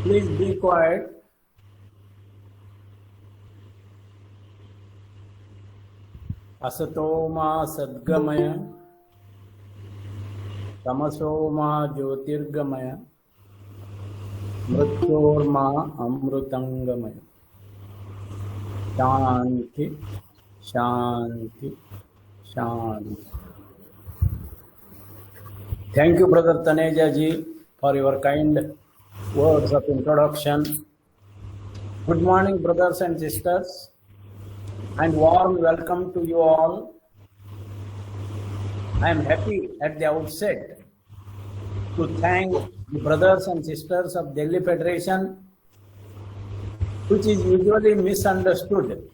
Please be quiet. Asato ma sadgamaya, tamaso ma jyotirgamaya, mrityorma amrutangamaya. Shanti, Shanti, Shanti. Thank you, Brother Taneja ji, for your kind words of introduction. Good morning, brothers and sisters, and warm welcome to you all. I am happy at the outset to thank the brothers and sisters of Delhi Federation, which is usually misunderstood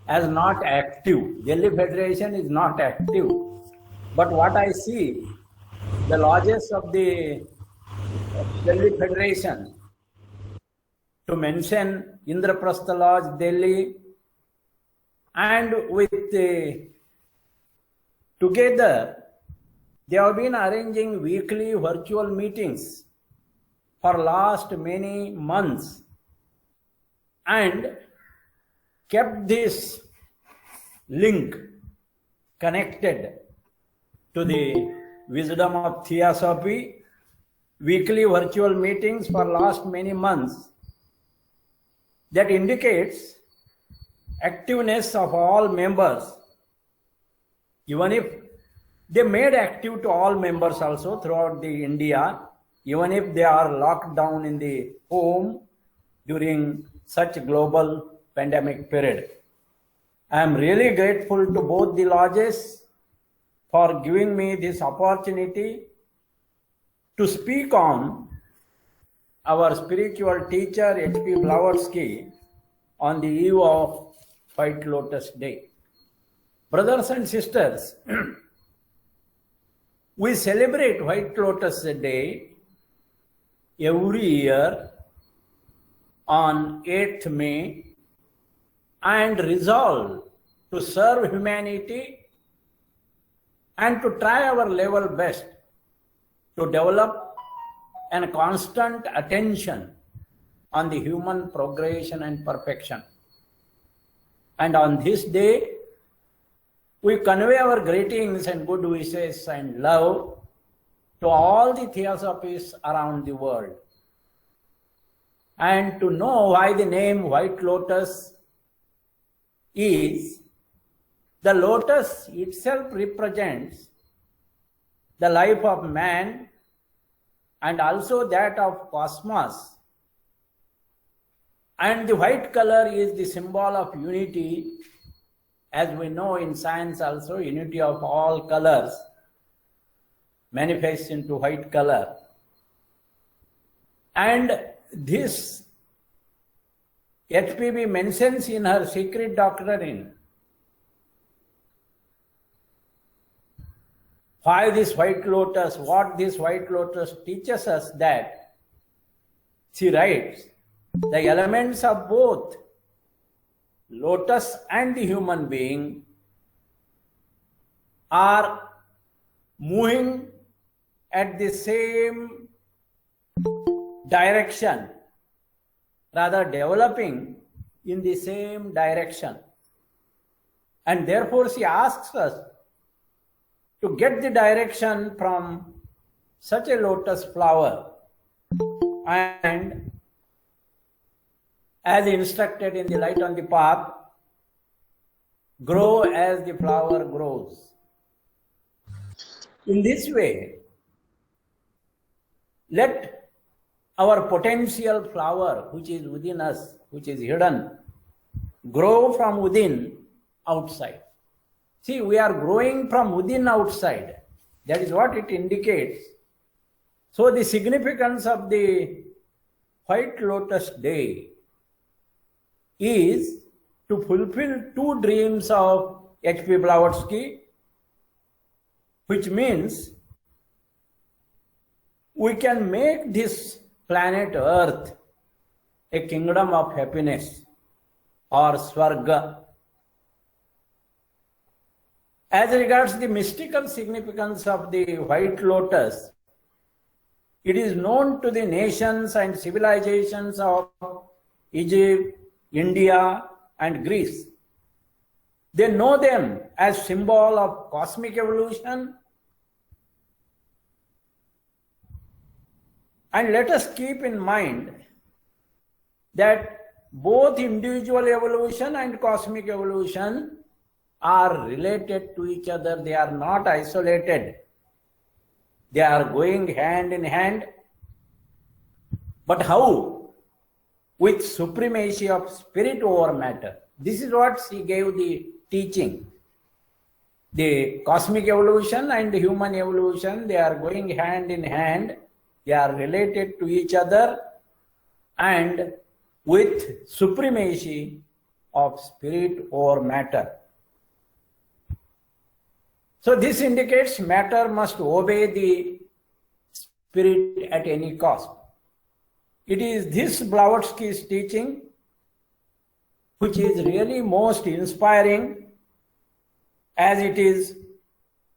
as not active. Delhi Federation is not active. But what I see, the lodges of the Delhi Federation, to mention Indraprastha Lodge, Delhi, and with together, they have been arranging weekly virtual meetings for last many months and kept this link connected to the wisdom of Theosophy, weekly virtual meetings for last many months. That indicates activeness of all members, even if they made active to all members also throughout the India, even if they are locked down in the home during such global pandemic period. I am really grateful to both the lodges for giving me this opportunity to speak on our spiritual teacher H.P. Blavatsky on the eve of White Lotus Day. Brothers and sisters, we celebrate White Lotus Day every year on 8th May and resolve to serve humanity and to try our level best to develop a constant attention on the human progression and perfection. And on this day, we convey our greetings and good wishes and love to all the theosophies around the world. And to know why the name White Lotus is, the lotus itself represents the life of man and also that of cosmos. And the white color is the symbol of unity. As we know in science also, unity of all colors manifests into white color. And this HPB mentions in her secret doctrine why this white lotus, what this white lotus teaches us, that she writes, the elements of both lotus and the human being are moving at the same direction, rather developing in the same direction. And therefore she asks us to get the direction from such a lotus flower, and as instructed in the Light on the Path, grow as the flower grows. In this way, let our potential flower, which is within us, which is hidden, grow from within outside. See, we are growing from within outside. That is what it indicates. So the significance of the White Lotus Day is to fulfill two dreams of H.P. Blavatsky, which means we can make this planet Earth a kingdom of happiness or Swarga. As regards the mystical significance of the White Lotus, It is known to the nations and civilizations of Egypt, India, and Greece. They know them as symbol of cosmic evolution. And let us keep in mind that both individual evolution and cosmic evolution are related to each other. They are not isolated. They are going hand in hand. But how? With supremacy of spirit over matter. This is what she gave the teaching. The cosmic evolution and human evolution, they are going hand in hand. They are related to each other and with supremacy of spirit over matter. So this indicates matter must obey the spirit at any cost. It is this Blavatsky's teaching which is really most inspiring, as it is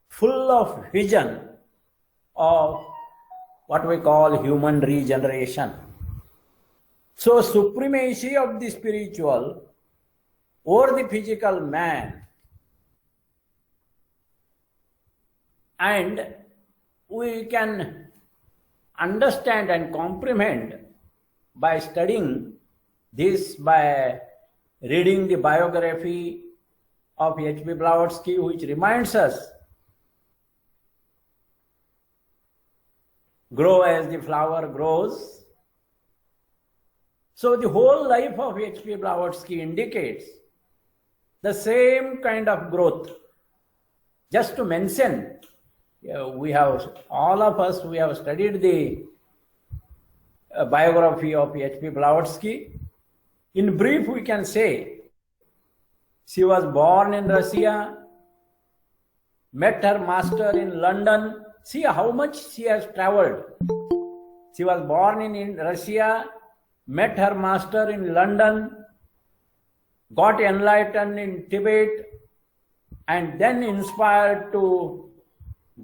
full of vision of what we call human regeneration. So supremacy of the spiritual over the physical man, and we can understand and comprehend by studying this, by reading the biography of H.P. Blavatsky, which reminds us, grow as the flower grows. So the whole life of H.P. Blavatsky indicates the same kind of growth. Just to mention, we have, all of us, we have studied the biography of H.P. Blavatsky. In brief, we can say, she was born in Russia, met her master in London. See how much she has traveled. She was born in Russia, met her master in London, got enlightened in Tibet, and then inspired to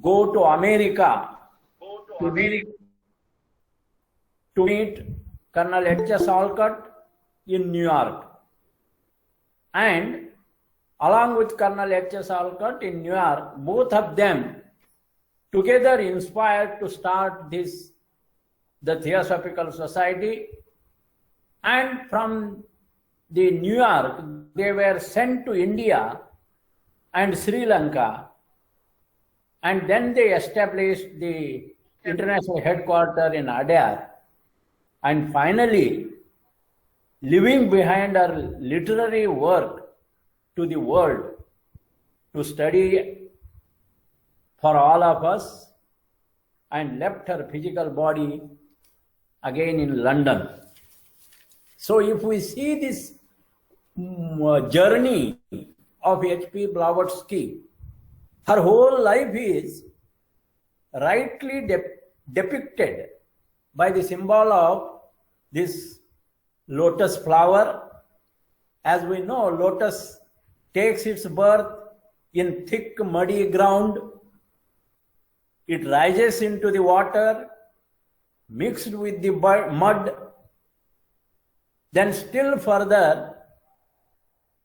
go to America to meet Colonel H.S. Olcott in New York. And along with Colonel H.S. Olcott in New York, both of them together inspired to start this, the Theosophical Society. And from the New York, they were sent to India and Sri Lanka. And then they established the international headquarters in Adyar. And finally, leaving behind her literary work to the world to study for all of us, and left her physical body again in London. So if we see this journey of H.P. Blavatsky, her whole life is rightly depicted by the symbol of this lotus flower. As we know, lotus takes its birth in thick muddy ground. It rises into the water, mixed with the mud. Then still further,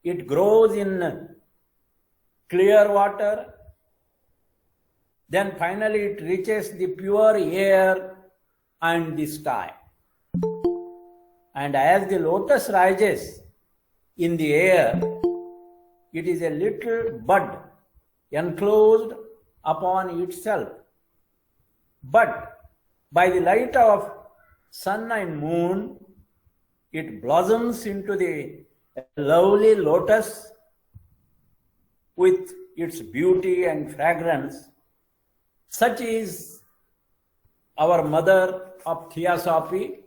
it grows in clear water. Then finally it reaches the pure air and the sky. And as the lotus rises in the air, it is a little bud enclosed upon itself. But by the light of sun and moon, it blossoms into the lovely lotus with its beauty and fragrance. Such is our mother of Theosophy,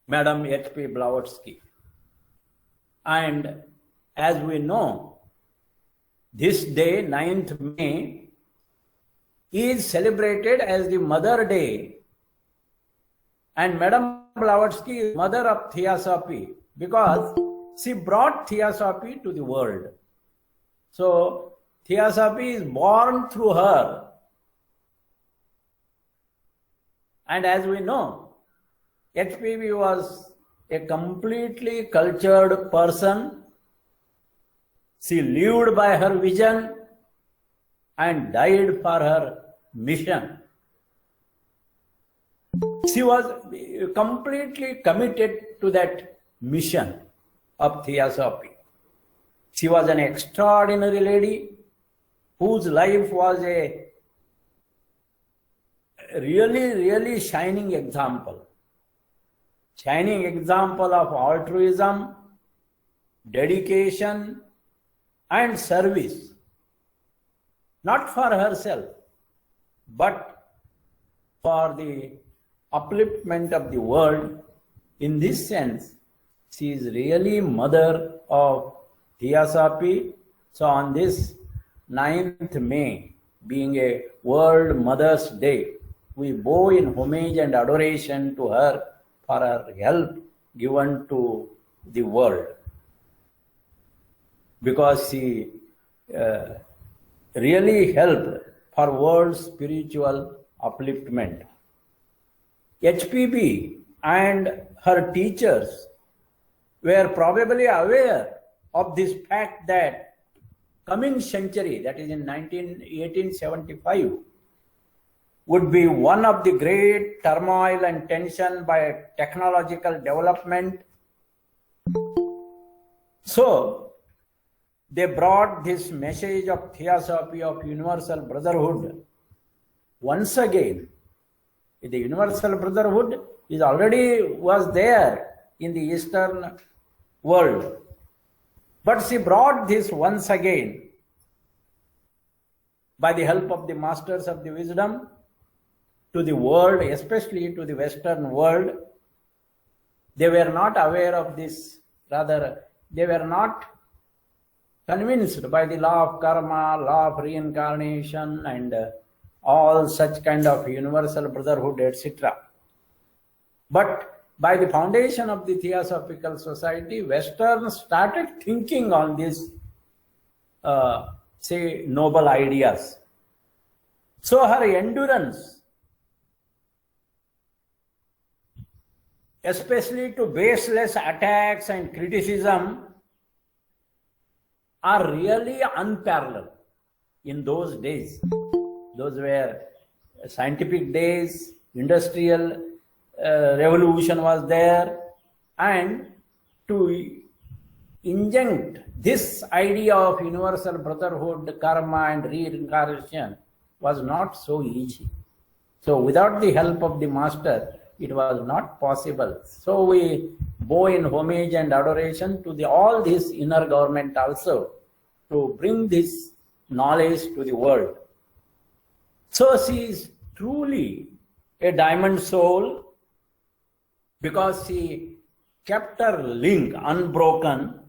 Madam H.P. Blavatsky. And as we know, this day, 9th May, is celebrated as the Mother Day. And Madam Blavatsky is mother of Theosophy because she brought Theosophy to the world. So Theosophy is born through her. And as we know, HPV was a completely cultured person. She lived by her vision and died for her mission. She was completely committed to that mission of Theosophy. She was an extraordinary lady whose life was a really shining example. Shining example of altruism, dedication, and service. Not for herself, but for the upliftment of the world. In this sense, she is really mother of Theosophy. So on this 9th May, being a World Mother's Day, we bow in homage and adoration to her for her help given to the world. Because she really helped for world's spiritual upliftment. HPB and her teachers were probably aware of this fact that coming century, that is in 1875, would be one of the great turmoil and tension by technological development. So they brought this message of Theosophy of Universal Brotherhood once again. The Universal Brotherhood is already was there in the Eastern world. But she brought this once again by the help of the masters of the wisdom to the world, especially to the Western world. They were not aware of this, rather they were not convinced by the law of karma, law of reincarnation, and all such kind of universal brotherhood, etc. But by the foundation of the Theosophical Society, Western started thinking on these, say, noble ideas. So her endurance, especially to baseless attacks and criticism, are really unparalleled in those days. Those were scientific days, industrial revolution was there, and to inject this idea of universal brotherhood, karma and reincarnation was not so easy. So without the help of the master, it was not possible. So we bow in homage and adoration to all this inner government also to bring this knowledge to the world. So she is truly a diamond soul because she kept her link unbroken,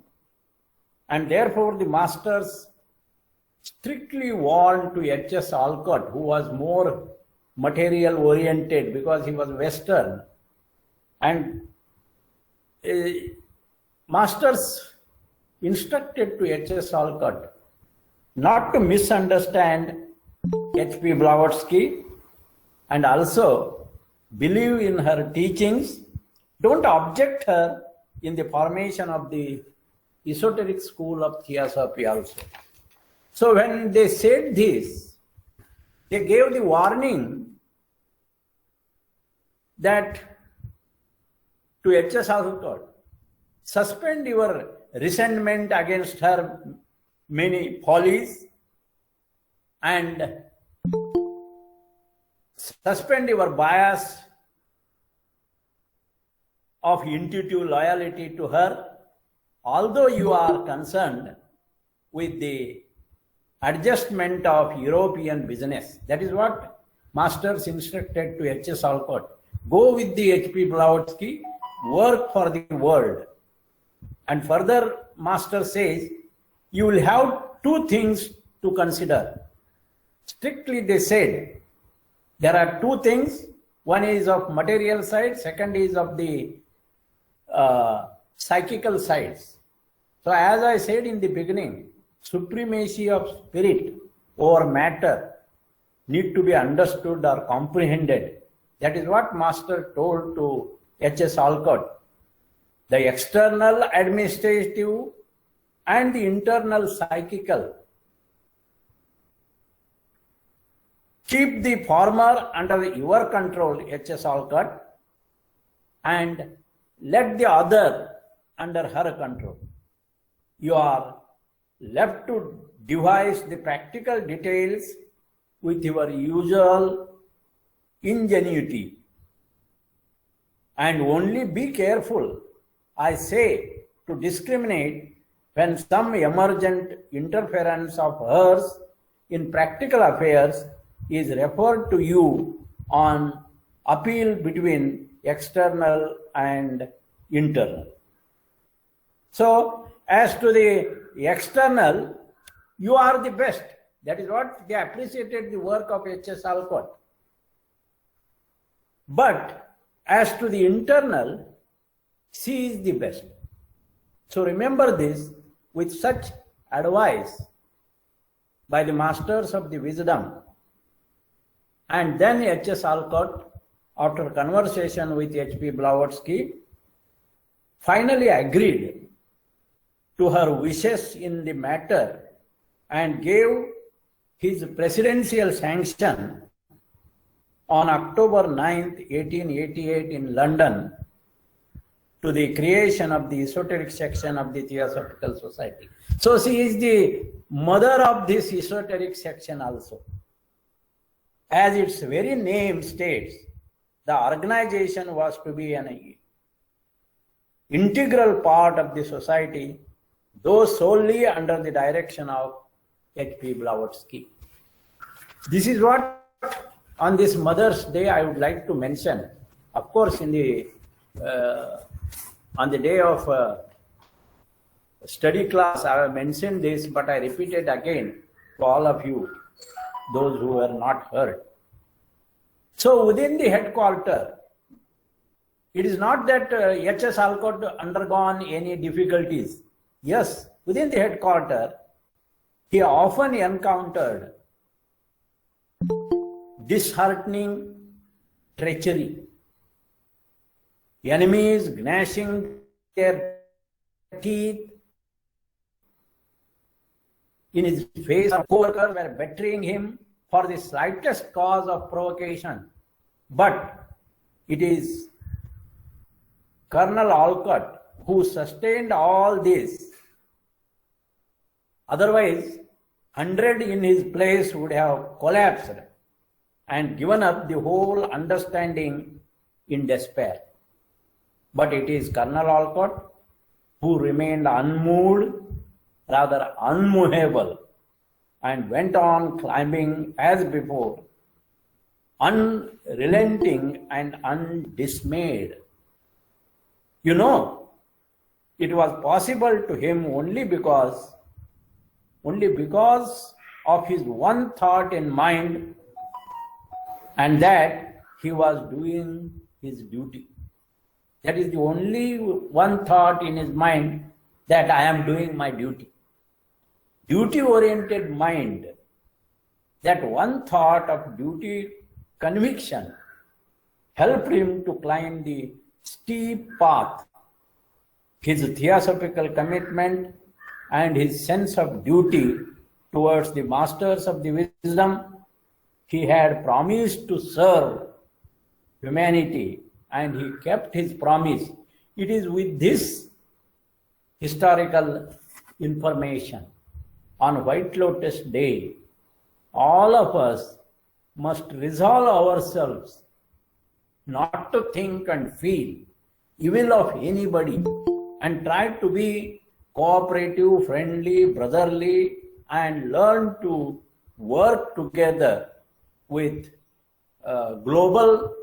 and therefore the masters strictly warned to H.S. Alcott, who was more material oriented because he was Western, and masters instructed to H.S. Alcott not to misunderstand H.P. Blavatsky and also believe in her teachings. Don't object her in the formation of the esoteric school of Theosophy also. So when they said this, they gave the warning that to H.S. Alcott, suspend your resentment against her many follies and suspend your bias of intuitive loyalty to her, although you are concerned with the adjustment of European business. That is what masters instructed to H.S. Alcott. Go with the H.P. Blavatsky, work for the world. And further, master says, you will have two things to consider. Strictly they said, there are two things. One is of material side, second is of the psychical sides. So as I said in the beginning, supremacy of spirit over matter need to be understood or comprehended. That is what Master told to H.S. Alcott. The external administrative and the internal psychical. Keep the former under your control, H.S. Alcott, and let the other under her control. You are left to devise the practical details with your usual ingenuity. And only be careful, I say, to discriminate when some emergent interference of hers in practical affairs is referred to you on appeal between external and internal. So, as to the external, you are the best. That is what they appreciated the work of H.S. Alcott. But as to the internal, she is the best. So remember this with such advice by the masters of the wisdom. And then H.S. Alcott, after conversation with H.P. Blavatsky, finally agreed to her wishes in the matter and gave his presidential sanction on October 9th, 1888 in London to the creation of the esoteric section of the Theosophical Society. So she is the mother of this esoteric section also. As its very name states, the organization was to be an integral part of the society, though solely under the direction of H.P. Blavatsky. This is what on this Mother's Day I would like to mention. Of course, in the on the day of study class, I have mentioned this, but I repeat it again to all of you, those who were not heard. So within the headquarters, it is not that H.S. Alcott undergone any difficulties. Yes, within the headquarters, he often encountered disheartening treachery, enemies gnashing their teeth in his face, co-workers were betraying him for the slightest cause of provocation. But it is Colonel Alcott who sustained all this. Otherwise, 100 in his place would have collapsed and given up the whole understanding in despair. But it is Colonel Alcott who remained unmoved, rather unmovable, and went on climbing as before, unrelenting and undismayed. You know, it was possible to him only because of his one thought in mind, and that he was doing his duty. That is the only one thought in his mind, that I am doing my duty. Duty-oriented mind, that one thought of duty conviction helped him to climb the steep path. His theosophical commitment and his sense of duty towards the masters of the wisdom, he had promised to serve humanity, and he kept his promise. It is with this historical information on White Lotus Day, all of us must resolve ourselves not to think and feel evil of anybody, and try to be cooperative, friendly, brotherly, and learn to work together with global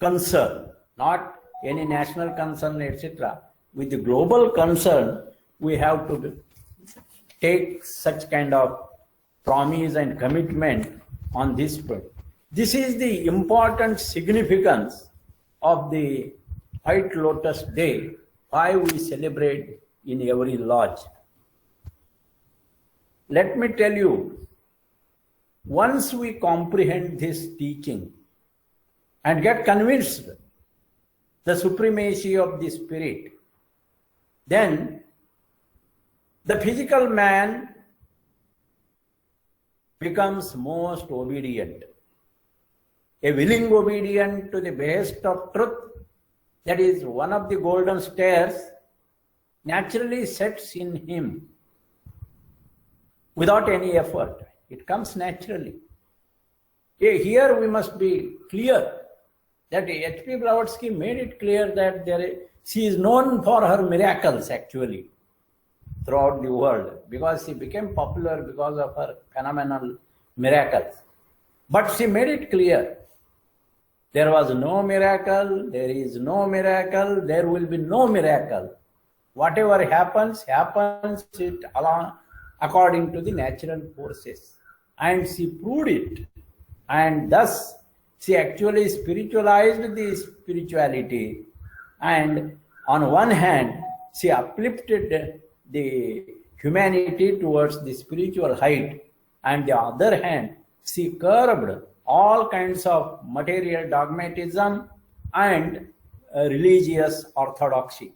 concern, not any national concern, etc. With the global concern, we have to take such kind of promise and commitment on this point. This is the important significance of the White Lotus Day, why we celebrate in every lodge. Let me tell you, once we comprehend this teaching and get convinced the supremacy of the spirit, then the physical man becomes most obedient. A willing obedient to the behest of truth, that is one of the golden stairs, naturally sets in him without any effort. It comes naturally. Here we must be clear that H.P. Blavatsky made it clear that she is known for her miracles actually throughout the world, because she became popular because of her phenomenal miracles. But she made it clear, there was no miracle, there is no miracle, there will be no miracle. Whatever happens, happens it along according to the natural forces. And she proved it. And thus, she actually spiritualized the spirituality. And on one hand, she uplifted the humanity towards the spiritual height. And the other hand, she curbed all kinds of material dogmatism and religious orthodoxy.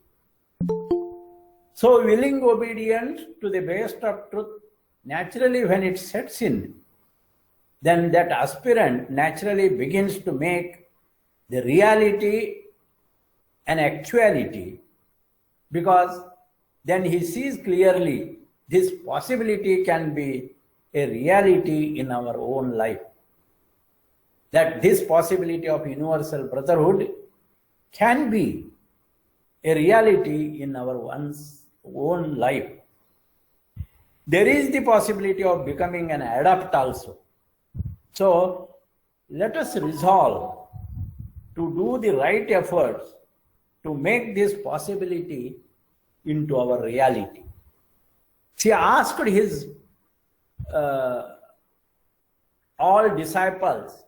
So willing obedience to the behest of truth, naturally when it sets in, then that aspirant naturally begins to make the reality an actuality, because then he sees clearly this possibility can be a reality in our own life. That this possibility of universal brotherhood can be a reality in our one's own life. There is the possibility of becoming an adept also. So let us resolve to do the right efforts to make this possibility into our reality. She asked his all disciples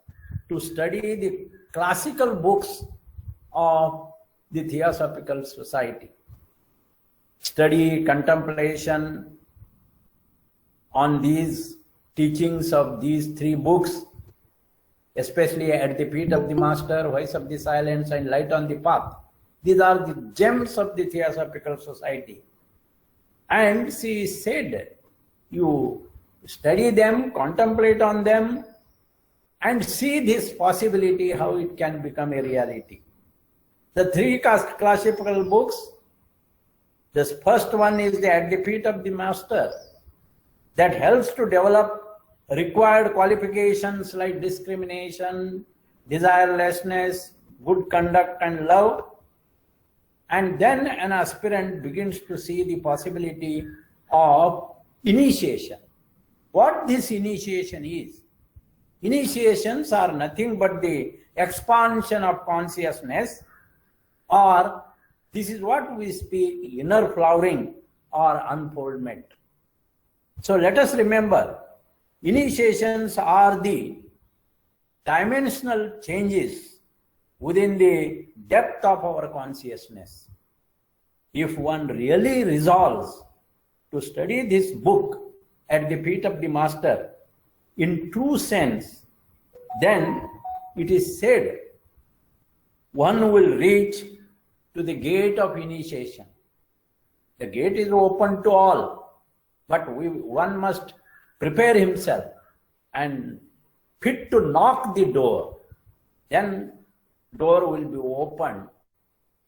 to study the classical books of the Theosophical Society. Study, contemplation on these teachings of these three books, especially At the Feet of the Master, Voice of the Silence, and Light on the Path. These are the gems of the Theosophical Society. And she said, you study them, contemplate on them, and see this possibility, how it can become a reality. The three classical books, the first one is the At the Feet of the Master, that helps to develop required qualifications like discrimination, desirelessness, good conduct, and love. And then an aspirant begins to see the possibility of initiation. What this initiation is? Initiations are nothing but the expansion of consciousness, or this is what we speak inner flowering or unfoldment. So let us remember, initiations are the dimensional changes within the depth of our consciousness. If one really resolves to study this book At the Feet of the Master in true sense, then it is said one will reach to the gate of initiation. The gate is open to all, but one must prepare himself and fit to knock the door. Then door will be opened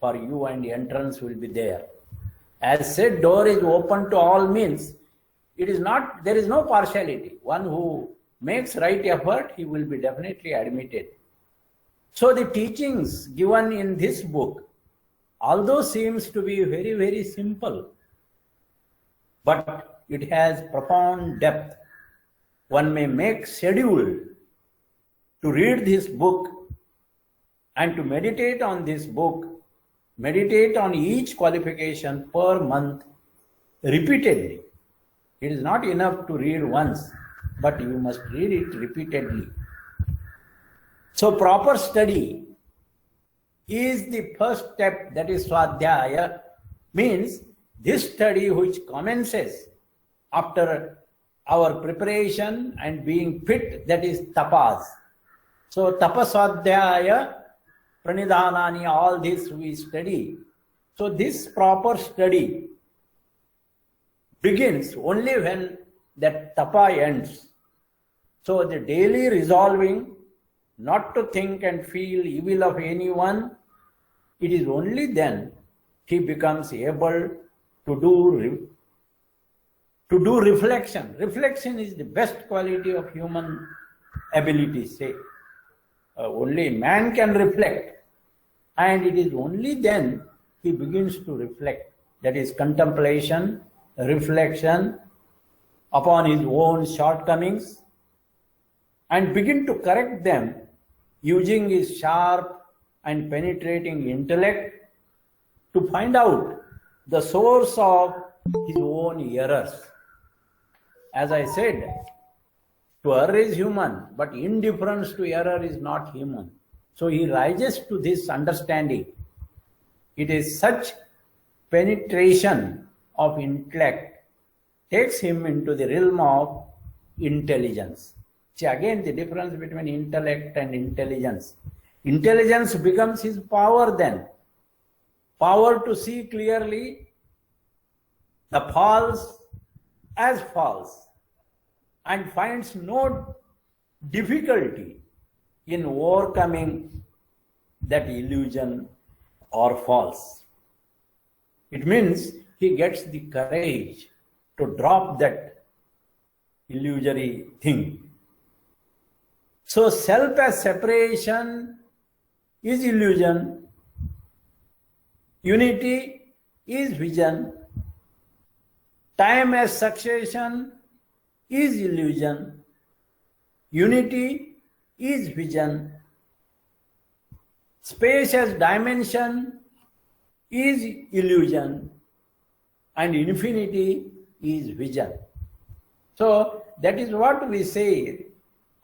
for you and the entrance will be there. As said, door is open to all means it is not, there is no partiality. One who makes right effort, he will be definitely admitted. So the teachings given in this book, although seems to be very, very simple, but it has profound depth. One may make schedule to read this book and to meditate on this book, meditate on each qualification per month repeatedly. It is not enough to read once, but you must read it repeatedly. So proper study is the first step, that is Swadhyaya, means this study which commences after our preparation and being fit, that is tapas. So tapaswadhyaya pranidhanani, all this we study. So this proper study begins only when that tapa ends. So the daily resolving not to think and feel evil of anyone, it is only then he becomes able to do reflection. Reflection is the best quality of human ability, say. Only man can reflect, and it is only then he begins to reflect. That is contemplation, reflection upon his own shortcomings, and begin to correct them using his sharp and penetrating intellect to find out the source of his own errors. As I said, to err is human, but indifference to error is not human. So he rises to this understanding. It is such penetration of intellect takes him into the realm of intelligence. See, again, the difference between intellect and intelligence. Intelligence becomes his power then. Power to see clearly the false as false, and finds no difficulty in overcoming that illusion or false. It means he gets the courage to drop that illusory thing. So self as separation is illusion, unity is vision, time as succession is illusion, unity is vision, space as dimension is illusion, and infinity is vision. So that is what we say,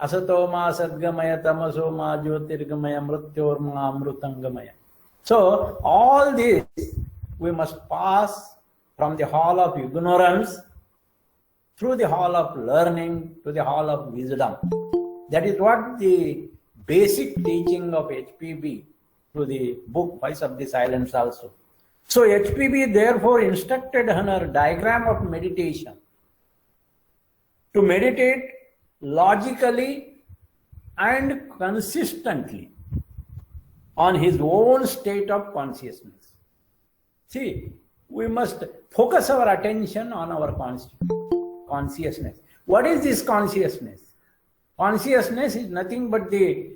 asatoma sadgamaya tamasoma jyotirgamaya mrityorma amrutangamaya. So all this we must pass from the hall of ignorance through the hall of learning to the hall of wisdom. That is what the basic teaching of HPB through the book Voice of the Silence also. So HPB therefore instructed on her diagram of meditation to meditate logically and consistently on his own state of consciousness. See, we must focus our attention on our consciousness. What is this consciousness? Consciousness is nothing but the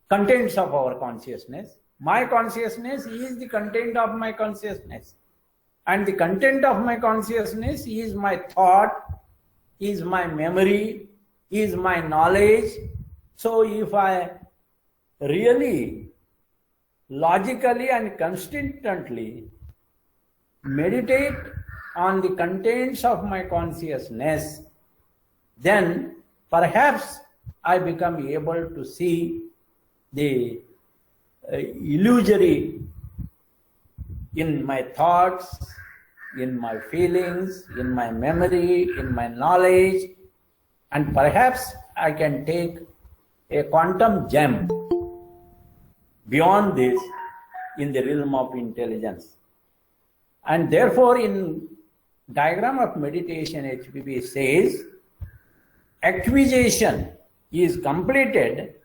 contents of our consciousness. My consciousness is the content of my consciousness. And the content of my consciousness is my thought, is my memory, is my knowledge. So if I really logically and consistently meditate on the contents of my consciousness, then perhaps I become able to see the illusory in my thoughts, in my feelings, in my memory, in my knowledge, and perhaps I can take a quantum gem beyond this in the realm of intelligence. And therefore in diagram of meditation, HPB says, acquisition is completed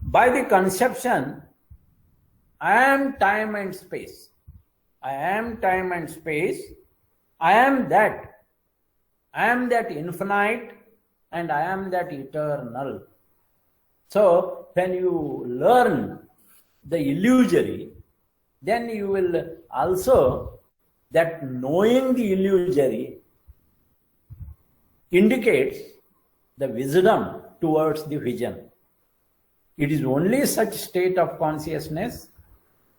by the conception, I am time and space. I am time and space. I am that infinite, and I am that eternal. So when you learn the illusory, then you will also, that knowing the illusory indicates the wisdom towards the vision. It is only such state of consciousness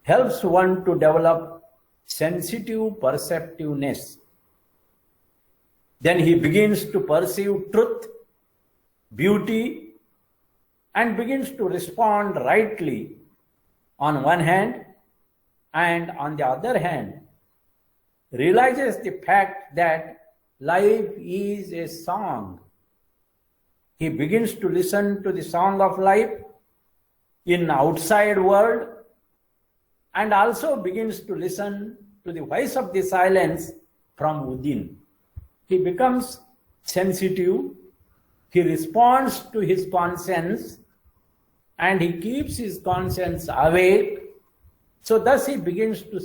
helps one to develop sensitive perceptiveness. Then he begins to perceive truth, beauty, and begins to respond rightly on one hand, and on the other hand, realizes the fact that life is a song. He begins to listen to the song of life in outside world, and also begins to listen to the voice of the silence from within. He becomes sensitive, he responds to his conscience, and he keeps his conscience awake. So thus he begins to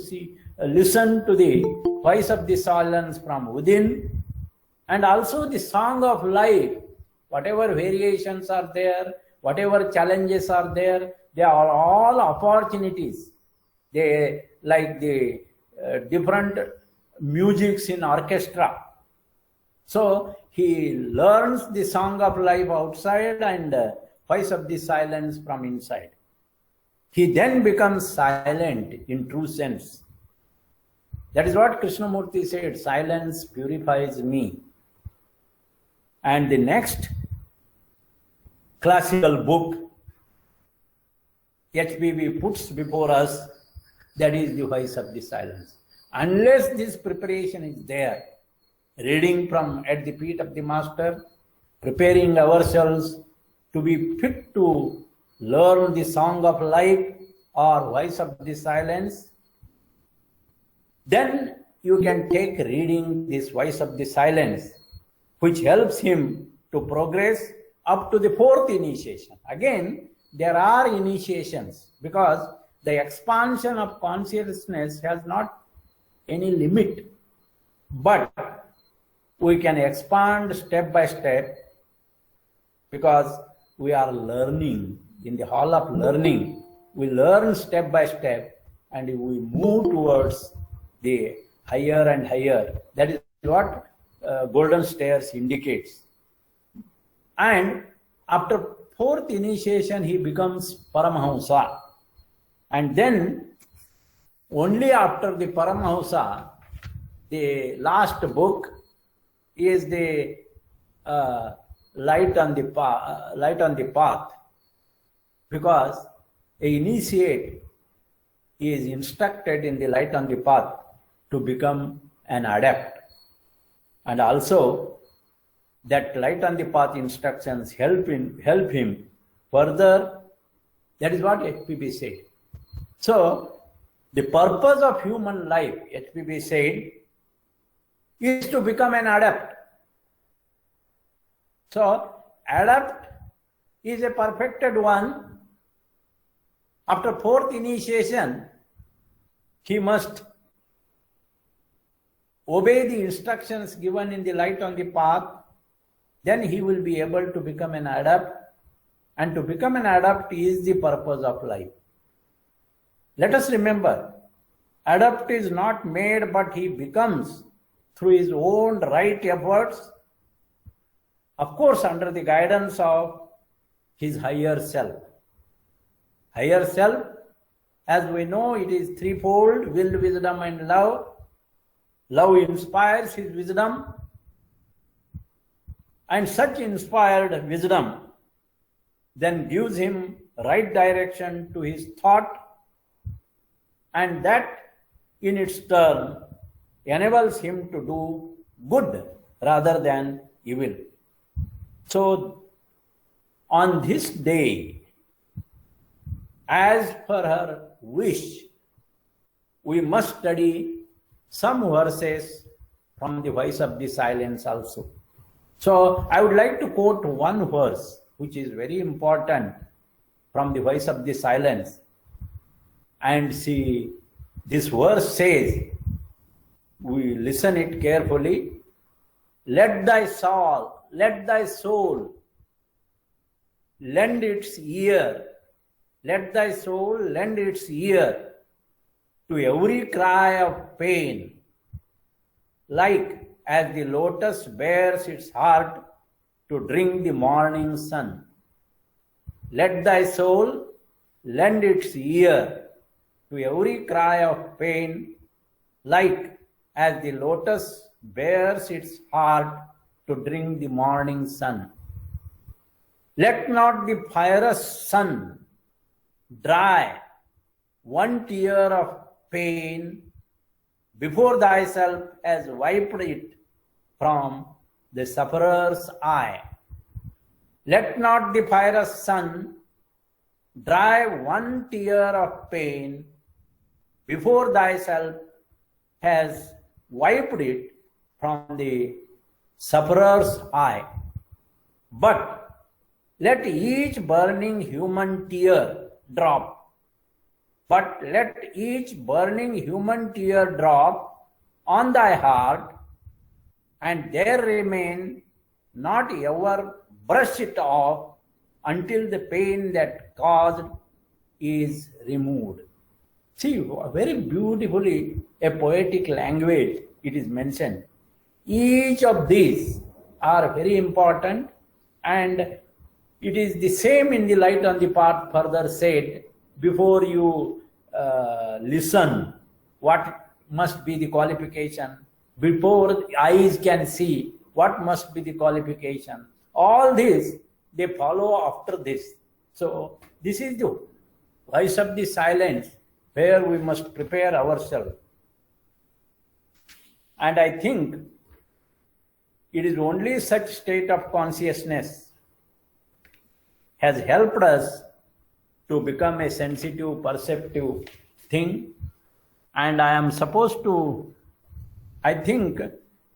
listen to the voice of the silence from within, and also the song of life. Whatever variations are there, whatever challenges are there, they are all opportunities. They like the different musics in orchestra. So he learns the song of life outside and voice of the silence from inside. He then becomes silent in true sense. That is what Krishnamurti said, silence purifies me. And the next classical book HPB puts before us, that is the voice of the silence. Unless this preparation is there, reading from at the feet of the master, preparing ourselves to be fit to learn the song of life or voice of the silence, then you can take reading this voice of the silence, which helps him to progress up to the fourth initiation. Again, there are initiations because the expansion of consciousness has not any limit, but we can expand step by step because we are learning. In the hall of learning, we learn step by step and we move towards the higher and higher. That is what golden stairs indicates. And after fourth initiation, he becomes Paramahamsa. And then only after the Paramahamsa, the last book is the light on the path, because an initiate is instructed in the light on the path to become an adept, and also that light on the path instructions help him further. That is what HPB said. So the purpose of human life, HPB said, is to become an adept. So adept is a perfected one. After fourth initiation, he must obey the instructions given in the light on the path. Then he will be able to become an adept. And to become an adept is the purpose of life. Let us remember, adept is not made, but he becomes through his own right efforts, of course under the guidance of his higher self. Higher self, as we know, it is threefold: will, wisdom and love. Love inspires his wisdom, and such inspired wisdom then gives him right direction to his thought, and that in its turn enables him to do good rather than evil. So on this day, as per her wish, we must study some verses from the voice of the silence also. So I would like to quote one verse which is very important from the voice of the silence. And see, this verse says, we listen it carefully, let thy soul lend its ear, let thy soul lend its ear to every cry of pain, like as the lotus bears its heart to drink the morning sun. Let thy soul lend its ear to every cry of pain, like as the lotus bears its heart to drink the morning sun. Let not the fierce sun dry one tear of pain before thyself has wiped it from the sufferer's eye. Let not the fierce sun dry one tear of pain before thyself has wiped it from the sufferer's eye. But let each burning human tear drop. But let each burning human tear drop on thy heart, and there remain, not ever brush it off until the pain that caused is removed. See, very beautifully, a poetic language it is mentioned. Each of these are very important, and it is the same in the light on the path further said, before you listen, what must be the qualification, before the eyes can see, what must be the qualification. All this, they follow after this. So this is the voice of the silence, where we must prepare ourselves. And I think it is only such state of consciousness has helped us to become a sensitive, perceptive thing. And I am supposed to, I think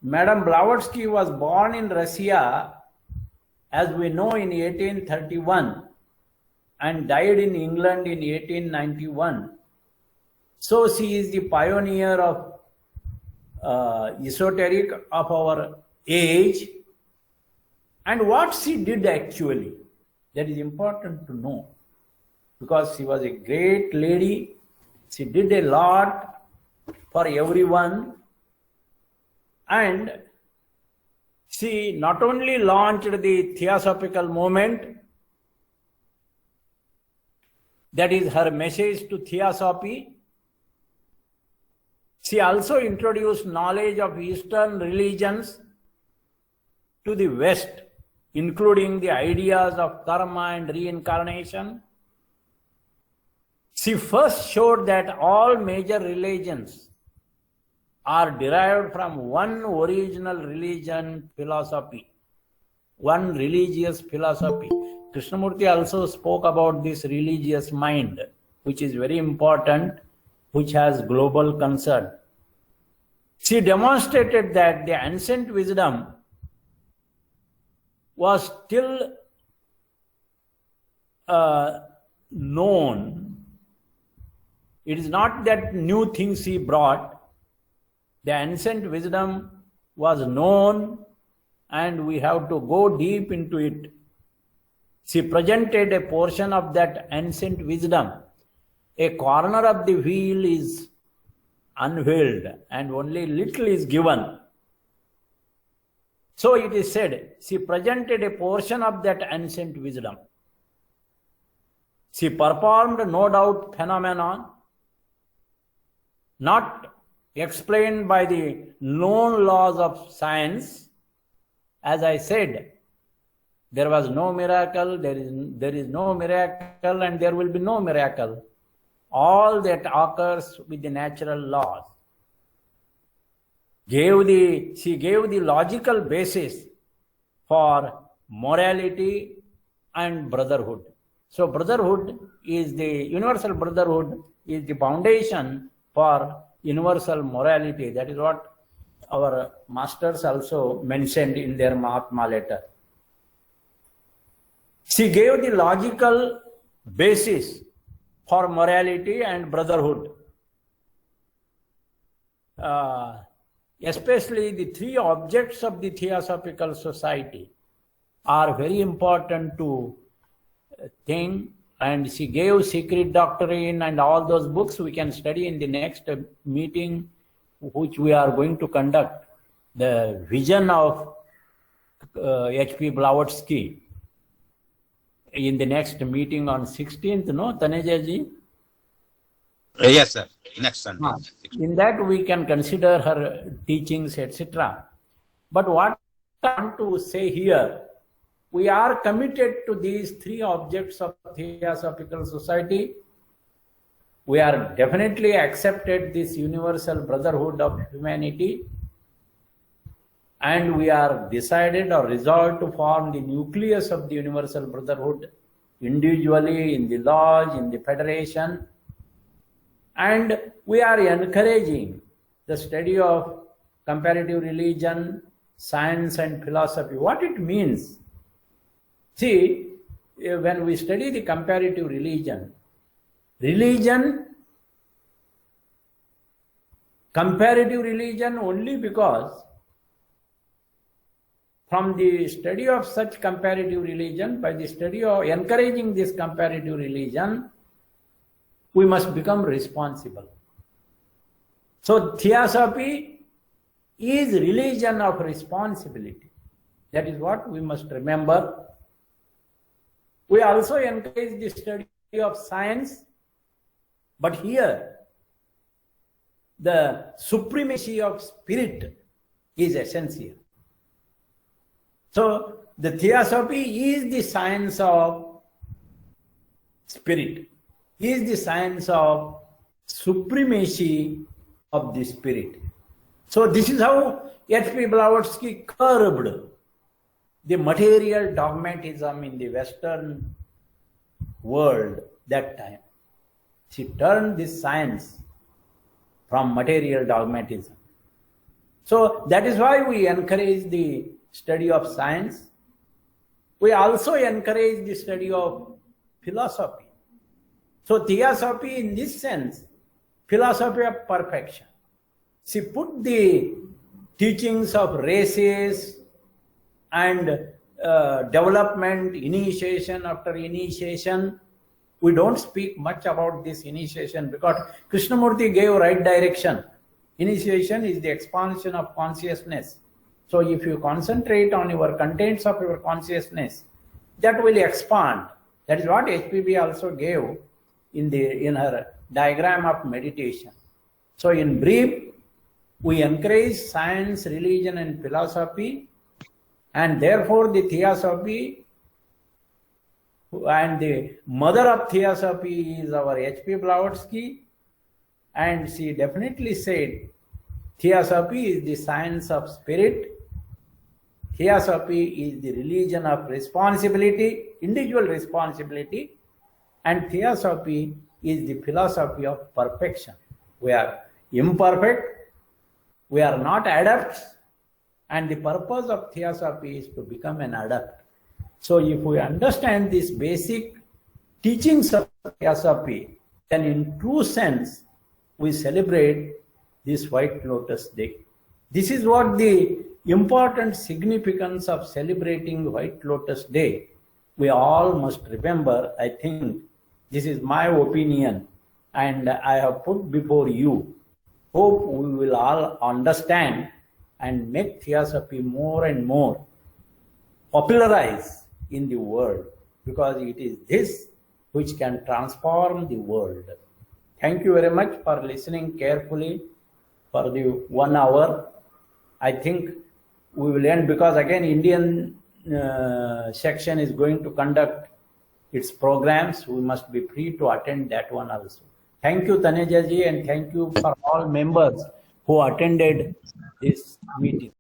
Madame Blavatsky was born in Russia, as we know, in 1831 and died in England in 1891. So she is the pioneer of esoteric of our age. And what she did actually, that is important to know, because she was a great lady. She did a lot for everyone, and she not only launched the Theosophical movement, that is her message to Theosophy. She also introduced knowledge of Eastern religions to the West, including the ideas of karma and reincarnation. She first showed that all major religions are derived from one original religion philosophy, one religious philosophy. Krishnamurti also spoke about this religious mind, which is very important, which has global concern. She demonstrated that the ancient wisdom was still known. It is not that new things she brought. The ancient wisdom was known, and we have to go deep into it. She presented a portion of that ancient wisdom. A corner of the wheel is unveiled, and only little is given. So it is said, she presented a portion of that ancient wisdom. She performed, no doubt, phenomenon not explained by the known laws of science. As I said, there was no miracle, there is no miracle, and there will be no miracle. All that occurs with the natural laws. She gave the logical basis for morality and brotherhood. So brotherhood is the universal brotherhood, is the foundation for universal morality. That is what our masters also mentioned in their Mahatma letter. She gave the logical basis for morality and brotherhood. Especially the three objects of the Theosophical Society are very important to think, and she gave Secret Doctrine and all those books we can study in the next meeting which we are going to conduct, the vision of H.P. Blavatsky, in the next meeting on 16th, no, Taneja ji? Yes, sir. Next Sunday. In that we can consider her teachings, etc. But what I want to say here, we are committed to these three objects of Theosophical Society. We are definitely accepted this universal brotherhood of humanity, and we are decided or resolved to form the nucleus of the universal brotherhood individually, in the lodge, in the federation. And we are encouraging the study of comparative religion, science and philosophy. What it means? See, when we study the comparative religion, comparative religion only because from the study of such comparative religion, by the study of encouraging this comparative religion, we must become responsible. So theosophy is religion of responsibility. That is what we must remember. We also encourage the study of science, but here the supremacy of spirit is essential. So the theosophy is the science of spirit, is the science of supremacy of the spirit. So this is how H.P. Blavatsky curbed the material dogmatism in the Western world that time. She turned this science from material dogmatism. So that is why we encourage the study of science. We also encourage the study of philosophy. So theosophy in this sense, philosophy of perfection. She put the teachings of races and development, initiation after initiation. We don't speak much about this initiation because Krishnamurti gave right direction. Initiation is the expansion of consciousness. So if you concentrate on your contents of your consciousness, that will expand. That is what HPB also gave in her diagram of meditation. So in brief, we encourage science, religion and philosophy, and therefore the theosophy and the mother of theosophy is our H.P. Blavatsky, and she definitely said theosophy is the science of spirit, theosophy is the religion of responsibility, individual responsibility, and theosophy is the philosophy of perfection. We are imperfect, we are not adepts, and the purpose of theosophy is to become an adept. So if we understand these basic teachings of theosophy, then in true sense, we celebrate this White Lotus Day. This is what the important significance of celebrating White Lotus Day. We all must remember. I think this is my opinion and I have put before you. Hope we will all understand and make theosophy more and more popularized in the world, because it is this which can transform the world. Thank you very much for listening carefully for the 1 hour. I think we will end because again Indian section is going to conduct its programs. We must be free to attend that one also. Thank you, Taneja ji, and thank you for all members who attended this meeting.